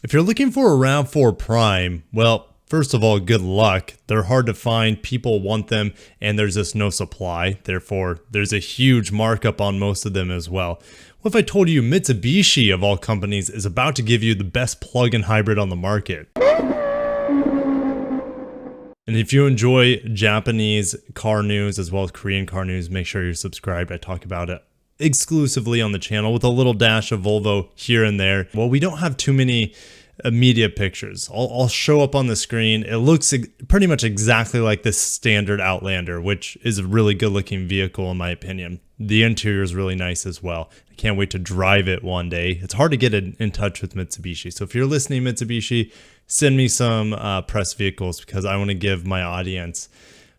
If you're looking for a RAV4 Prime, well, first of all, good luck. They're hard to find, people want them, and there's just no supply. Therefore, there's a huge markup on most of them as well. What if I told you Mitsubishi, of all companies, is about to give you the best plug-in hybrid on the market? And if you enjoy Japanese car news as well as Korean car news, make sure you're subscribed. I talk about it exclusively on the channel with a little dash of Volvo here and there. Well, we don't have too many media pictures. I'll show up on the screen. It looks pretty much exactly like the standard Outlander, which is a really good looking vehicle in my opinion. The interior is really nice as well. I can't wait to drive it one day. It's hard to get in touch with Mitsubishi. So if you're listening, Mitsubishi, send me some press vehicles because I want to give my audience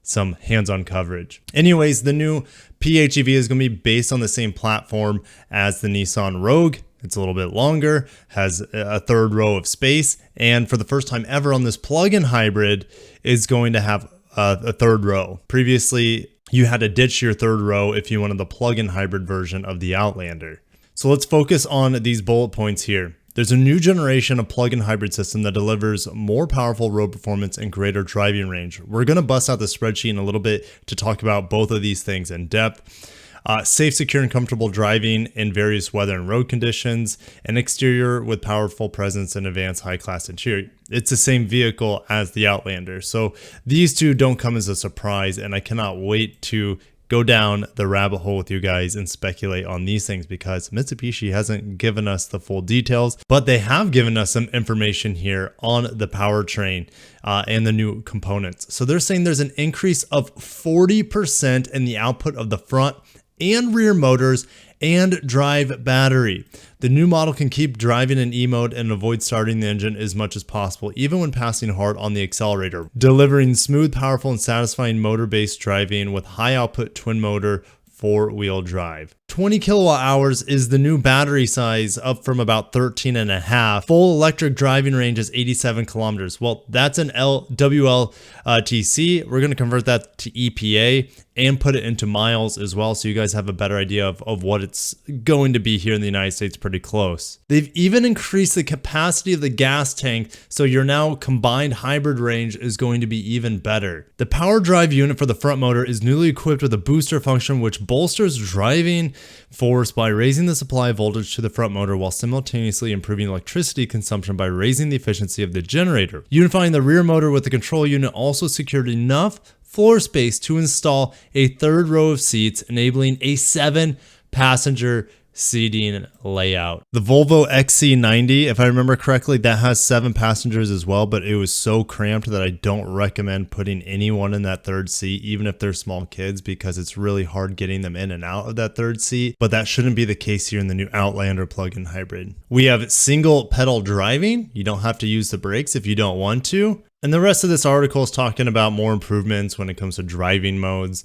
some hands-on coverage. Anyways, the new PHEV is going to be based on the same platform as the Nissan Rogue. It's a little bit longer, has a third row of space, and for the first time ever on this plug-in hybrid is going to have a third row. Previously, you had to ditch your third row if you wanted the plug-in hybrid version of the Outlander. So let's focus on these bullet points here. There's a new generation of plug-in hybrid system that delivers more powerful road performance and greater driving range. We're going to bust out the spreadsheet in a little bit to talk about both of these things in depth. Safe, secure, and comfortable driving in various weather and road conditions, an exterior with powerful presence and advanced high-class interior. It's the same vehicle as the Outlander. So these two don't come as a surprise, and I cannot wait to go down the rabbit hole with you guys and speculate on these things because Mitsubishi hasn't given us the full details, but they have given us some information here on the powertrain and the new components. So they're saying there's an increase of 40% in the output of the front and rear motors and drive battery. The new model can keep driving in E mode and avoid starting the engine as much as possible, even when passing hard on the accelerator, delivering smooth, powerful, and satisfying motor-based driving with high output twin motor 4-wheel drive. 20 kilowatt hours is the new battery size, up from about 13 and a half. Full electric driving range is 87 kilometers. Well, that's an WLTC. We're going to convert that to EPA and put it into miles as well, so you guys have a better idea of what it's going to be here in the United States. Pretty close. They've even increased the capacity of the gas tank, so your now combined hybrid range is going to be even better. The power drive unit for the front motor is newly equipped with a booster function which bolsters driving force by raising the supply voltage to the front motor while simultaneously improving electricity consumption by raising the efficiency of the generator. Unifying the rear motor with the control unit also secured enough floor space to install a third row of seats, enabling a 7-passenger seating layout. The Volvo XC90, if I remember correctly, that has 7 passengers as well, but it was so cramped that I don't recommend putting anyone in that third seat, even if they're small kids, because it's really hard getting them in and out of that third seat. But that shouldn't be the case here in the new Outlander plug-in hybrid. We have single pedal driving. You don't have to use the brakes if you don't want to. And the rest of this article is talking about more improvements when it comes to driving modes,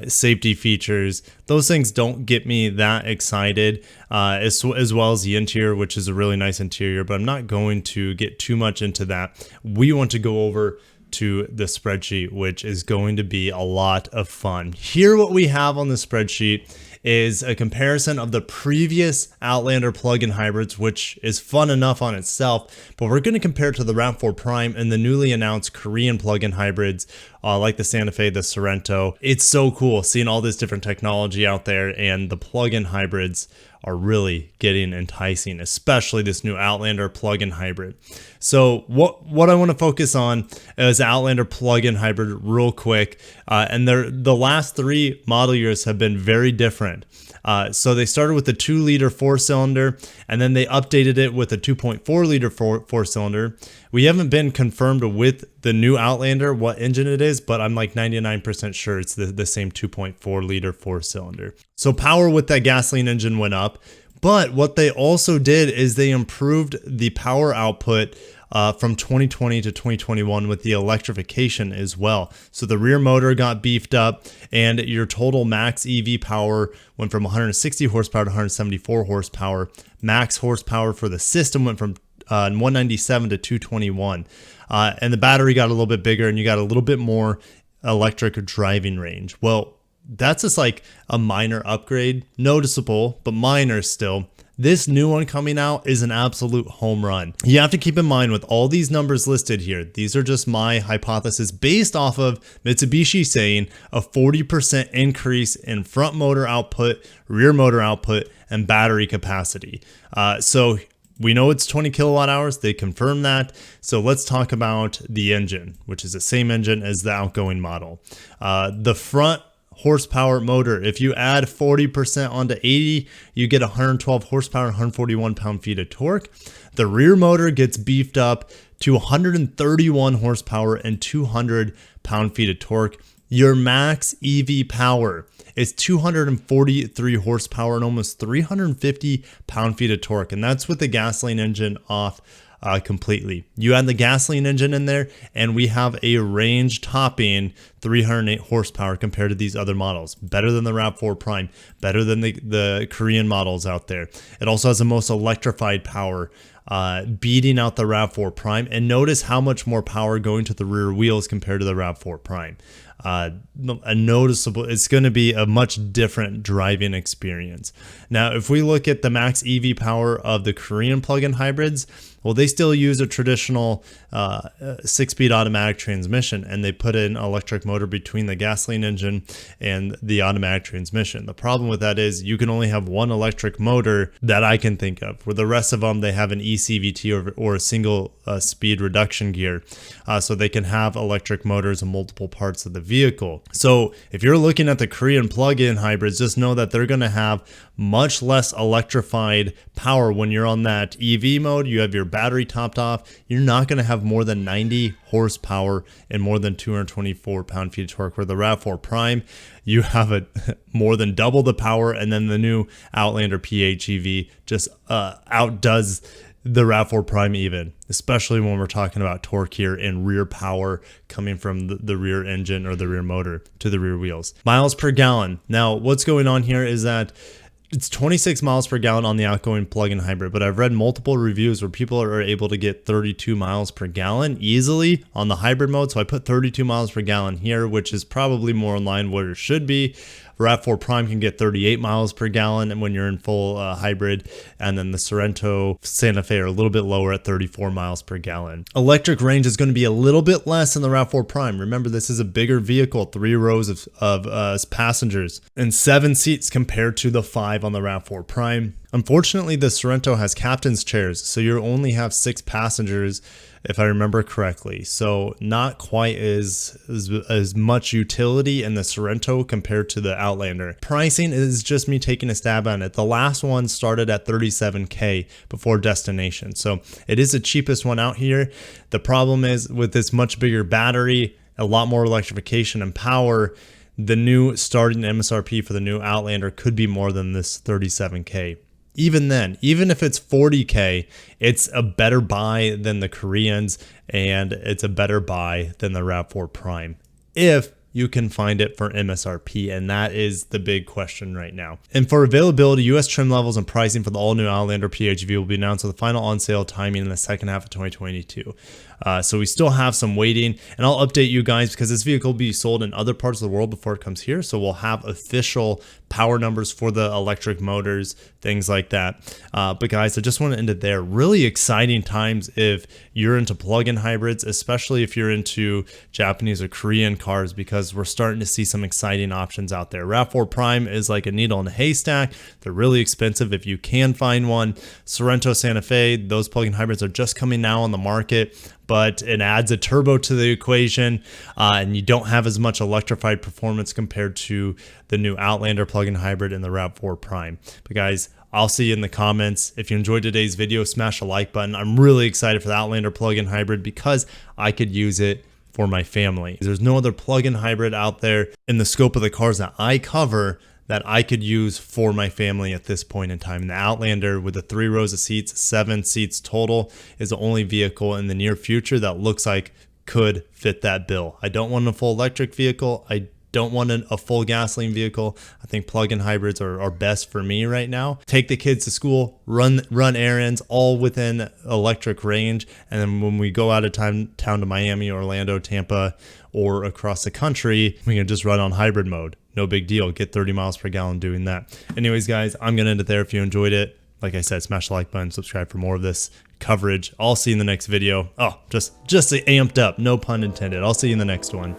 safety features. Those things don't get me that excited, as well as the interior, which is a really nice interior, but I'm not going to get too much into that. We want to go over to the spreadsheet, which is going to be a lot of fun. Here, what we have on the spreadsheet is a comparison of the previous Outlander plug-in hybrids, which is fun enough on itself, but we're going to compare it to the RAV4 Prime and the newly announced Korean plug-in hybrids like the Santa Fe, the Sorento. It's so cool seeing all this different technology out there, and the plug-in hybrids are really getting enticing, especially this new Outlander plug-in hybrid. So what I want to focus on is Outlander plug-in hybrid real quick, and the last 3 model years have been very different. So they started with the 2-liter 4-cylinder, and then they updated it with a 2.4-liter 4-cylinder. We haven't been confirmed with the new Outlander what engine it is, but I'm like 99% sure it's the same 2.4-liter 4-cylinder. So power with that gasoline engine went up, but what they also did is they improved the power output from 2020 to 2021 with the electrification as well. So the rear motor got beefed up, and your total max EV power went from 160 horsepower to 174 horsepower. Max horsepower for the system went from 197 to 221. And the battery got a little bit bigger, and you got a little bit more electric driving range. Well, that's just like a minor upgrade, noticeable, but minor still. This new one coming out is an absolute home run. You have to keep in mind with all these numbers listed here, these are just my hypothesis based off of Mitsubishi saying a 40% increase in front motor output, rear motor output, and battery capacity. So we know it's 20 kilowatt hours. They confirmed that. So let's talk about the engine, which is the same engine as the outgoing model. The front horsepower motor, if you add 40% onto 80, you get 112 horsepower, 141 pound-feet of torque. The rear motor gets beefed up to 131 horsepower and 200 pound-feet of torque. Your max EV power is 243 horsepower and almost 350 pound-feet of torque. And that's with the gasoline engine off completely. You add the gasoline engine in there and we have a range topping 308 horsepower compared to these other models. Better than the RAV4 Prime, better than the Korean models out there. It also has the most electrified power, beating out the RAV4 Prime. And notice how much more power going to the rear wheels compared to the RAV4 Prime. A noticeable, it's going to be a much different driving experience. Now, if we look at the max EV power of the Korean plug-in hybrids, well, they still use a traditional 6-speed automatic transmission, and they put an electric motor between the gasoline engine and the automatic transmission. The problem with that is you can only have one electric motor that I can think of, where the rest of them, they have an ECVT or a single speed reduction gear, so they can have electric motors in multiple parts of the vehicle. So if you're looking at the Korean plug-in hybrids, just know that they're going to have much less electrified power when you're on that EV mode. You have your battery topped off. You're not going to have more than 90 horsepower and more than 224 pound-feet of torque. Where the RAV4 Prime, you have more than double the power, and then the new Outlander PHEV just outdoes the RAV4 Prime even, especially when we're talking about torque here and rear power coming from the rear engine or the rear motor to the rear wheels. Miles per gallon. Now, what's going on here is that it's 26 miles per gallon on the outgoing plug-in hybrid, but I've read multiple reviews where people are able to get 32 miles per gallon easily on the hybrid mode. So I put 32 miles per gallon here, which is probably more in line where it should be. RAV4 Prime can get 38 miles per gallon when you're in full hybrid, and then the Sorento, Santa Fe are a little bit lower at 34 miles per gallon. Electric range is going to be a little bit less than the RAV4 Prime. Remember, this is a bigger vehicle, 3 rows of passengers and 7 seats compared to the 5 on the RAV4 Prime. Unfortunately, the Sorento has captain's chairs, so you only have 6 passengers, if I remember correctly. So not quite as much utility in the Sorento compared to the Outlander. Pricing is just me taking a stab on it. The last one started at $37K before destination. So it is the cheapest one out here. The problem is with this much bigger battery, a lot more electrification and power, the new starting MSRP for the new Outlander could be more than this $37K. Even then, even if it's $40K, it's a better buy than the Koreans, and it's a better buy than the RAV4 Prime, if you can find it for MSRP, and that is the big question right now. And for availability, US trim levels and pricing for the all-new Outlander PHEV will be announced with the final on-sale timing in the second half of 2022. So we still have some waiting, and I'll update you guys because this vehicle will be sold in other parts of the world before it comes here. So we'll have official power numbers for the electric motors, things like that. But guys, I just want to end it there. Really exciting times if you're into plug-in hybrids, especially if you're into Japanese or Korean cars, because we're starting to see some exciting options out there. RAV4 Prime is like a needle in a haystack. They're really expensive if you can find one. Sorento, Santa Fe, those plug-in hybrids are just coming now on the market, but it adds a turbo to the equation, and you don't have as much electrified performance compared to the new Outlander plug-in hybrid and the RAV4 Prime. But guys, I'll see you in the comments. If you enjoyed today's video, smash the like button. I'm really excited for the Outlander plug-in hybrid because I could use it for my family. There's no other plug-in hybrid out there in the scope of the cars that I cover that I could use for my family at this point in time. The Outlander with the 3 rows of seats, 7 seats total, is the only vehicle in the near future that looks like could fit that bill. I don't want a full electric vehicle. I don't want a full gasoline vehicle. I think plug-in hybrids are best for me right now. Take the kids to school, run errands, all within electric range. And then when we go out of town to Miami, Orlando, Tampa, or across the country, we can just run on hybrid mode. No big deal. Get 30 miles per gallon doing that. Anyways, guys, I'm going to end it there. If you enjoyed it, Like I said, smash the like button, subscribe for more of this coverage. I'll see you in the next video. Oh, just amped up, no pun intended. I'll see you in the next one.